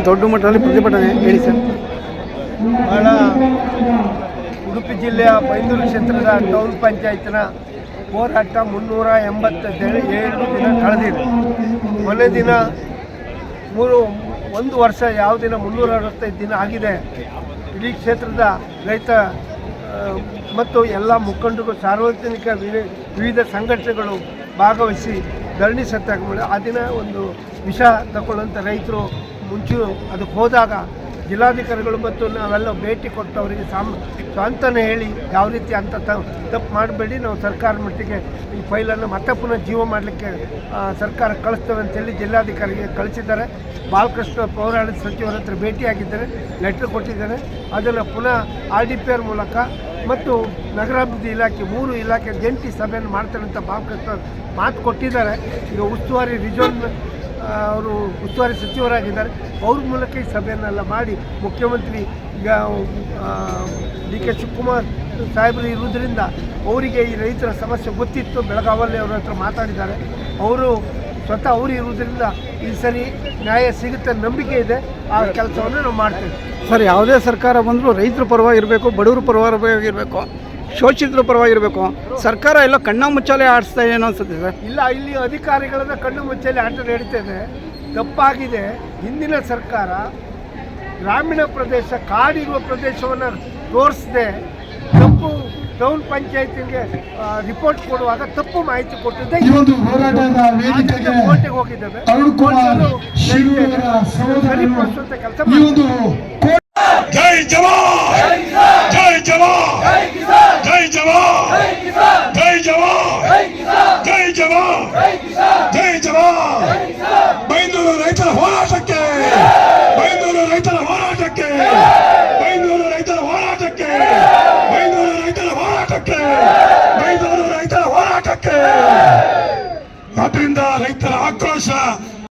ದೊಡ್ಡ ಮಟ್ಟದಲ್ಲಿ ಪ್ರತಿಭಟನೆ ಹೇಳಿ ಸರ್. ಬಹಳ ಉಡುಪಿ ಜಿಲ್ಲೆಯ ಬೈಂದೂರು ಕ್ಷೇತ್ರದ ಟೌನ್ ಪಂಚಾಯತ್ನ ಹೋರಾಟ 387 ದಿನ ಕಳೆದಿದೆ. ಮೊನ್ನೆ ದಿನ ಒಂದು ವರ್ಷ ಯಾವ ದಿನ 365 ದಿನ ಆಗಿದೆ. ಇಡೀ ಕ್ಷೇತ್ರದ ರೈತ ಮತ್ತು ಎಲ್ಲ ಮುಖಂಡರು, ಸಾರ್ವಜನಿಕ ವಿವಿಧ ಸಂಘಟನೆಗಳು ಭಾಗವಹಿಸಿ ಧರಣಿ ಸತ್ಯಾಗ್ರಹ ಮಾಡಿ ಆ ದಿನ ಒಂದು ವಿಷ ತಗೊಳ್ಳುವಂಥ ರೈತರು ಅದಕ್ಕೆ ಹೋದಾಗ ಜಿಲ್ಲಾಧಿಕಾರಿಗಳು ಮತ್ತು ನಾವೆಲ್ಲ ಭೇಟಿ ಕೊಟ್ಟು ಅವರಿಗೆ ಸಾಂತ್ವನ ಹೇಳಿ ಯಾವ ರೀತಿ ಅಂತ ತಪ್ಪು ಮಾಡಬೇಡಿ, ನಾವು ಸರ್ಕಾರ ಮಟ್ಟಿಗೆ ಈ ಫೈಲನ್ನು ಮತ್ತೆ ಪುನಃ ಜೀವ ಮಾಡಲಿಕ್ಕೆ ಸರ್ಕಾರ ಕಳಿಸ್ತೇವೆ ಅಂತೇಳಿ ಜಿಲ್ಲಾಧಿಕಾರಿಗೆ ಕಳಿಸಿದ್ದಾರೆ. ಬಾಲಕೃಷ್ಣ ಪೌರಾಣಿಕ ಸಚಿವರ ಹತ್ರ ಭೇಟಿಯಾಗಿದ್ದಾರೆ, ಲೆಟ್ರ್ ಕೊಟ್ಟಿದ್ದಾರೆ. ಅದನ್ನು ಪುನಃ RDPR ಮೂಲಕ ಮತ್ತು ನಗರಾಭಿವೃದ್ಧಿ ಇಲಾಖೆ 3 ಇಲಾಖೆ ಜಂಟಿ ಸಭೆಯನ್ನು ಮಾಡ್ತಾರೆ ಅಂತ ಬಾಲಕೃಷ್ಣ ಮಾತು ಕೊಟ್ಟಿದ್ದಾರೆ. ಈಗ ಉಸ್ತುವಾರಿ ಅವರು ಉಸ್ತುವಾರಿ ಸಚಿವರಾಗಿದ್ದಾರೆ, ಅವ್ರ ಮೂಲಕ ಈ ಸಭೆಯನ್ನೆಲ್ಲ ಮಾಡಿ ಮುಖ್ಯಮಂತ್ರಿ ಈಗ DK ಶಿವಕುಮಾರ್ ಸಾಹೇಬರು ಇರುವುದರಿಂದ ಅವರಿಗೆ ಈ ರೈತರ ಸಮಸ್ಯೆ ಗೊತ್ತಿತ್ತು. ಬೆಳಗಾವಲ್ಲಿ ಅವ್ರ ಹತ್ರ ಮಾತಾಡಿದ್ದಾರೆ. ಅವರು ಸ್ವತಃ ಅವರು ಇರುವುದರಿಂದ ಈ ಸರಿ ನ್ಯಾಯ ಸಿಗುತ್ತೆ ನಂಬಿಕೆ ಇದೆ. ಆ ಕೆಲಸವನ್ನು ನಾವು ಮಾಡ್ತೇವೆ ಸರ್. ಯಾವುದೇ ಸರ್ಕಾರ ಬಂದರೂ ರೈತರ ಪರವಾಗಿರಬೇಕು, ಬಡವರ ಪರವಾಗಿರಬೇಕು, ಶೋಷಿತರ ಪರವಾಗಿರಬೇಕು. ಸರ್ಕಾರ ಎಲ್ಲ ಕಣ್ಣ ಮುಚ್ಚಾಲೆ ಆಡಿಸ್ತಾ ಏನೋ ಅನ್ಸುತ್ತೆ ಸರ್. ಇಲ್ಲ, ಇಲ್ಲಿ ಅಧಿಕಾರಿಗಳನ್ನ ಕಣ್ಣು ಮುಚ್ಚಾಲೆ ಆಟ ನಡೀತದೆ, ತಪ್ಪಾಗಿದೆ. ಹಿಂದಿನ ಸರ್ಕಾರ ಗ್ರಾಮೀಣ ಪ್ರದೇಶ, ಕಾಡಿರುವ ಪ್ರದೇಶವನ್ನು ತೋರಿಸದೆ ತಪ್ಪು ಟೌನ್ ಪಂಚಾಯತಿಗೆ ರಿಪೋರ್ಟ್ ಕೊಡುವಾಗ ತಪ್ಪು ಮಾಹಿತಿ ಕೊಟ್ಟಿದ್ದೆ. ಕೋರ್ಟಿಗೆ ಹೋಗಿದ್ದೇವೆ, ಸರಿಪಡಿಸುವಂತ ಕೆಲಸ ಮಾಡಿದ್ದೇವೆ. ಜೈ ಜವಾನ್, ಜೈ ಜವಾನ್, ಜೈ ಜವಾನ್, ಜೈ ಜವಾನ್, ಜೈ ಜವಾನ್, ಜೈ ಜವಾನ್. ಬೈಂದೂರು ರೈತರ ಹೋರಾಟಕ್ಕೆ, ಬೈಂದೂರು ರೈತರ ಹೋರಾಟಕ್ಕೆ, ಬೈಂದೂರು ರೈತರ ಹೋರಾಟಕ್ಕೆ, ಬೈಂದೂರು ರೈತರ ಹೋರಾಟಕ್ಕೆ, ಬೈಂದೂರು ರೈತರ ಹೋರಾಟಕ್ಕೆ. ಅದರಿಂದ ರೈತರ ಆಕ್ರೋಶ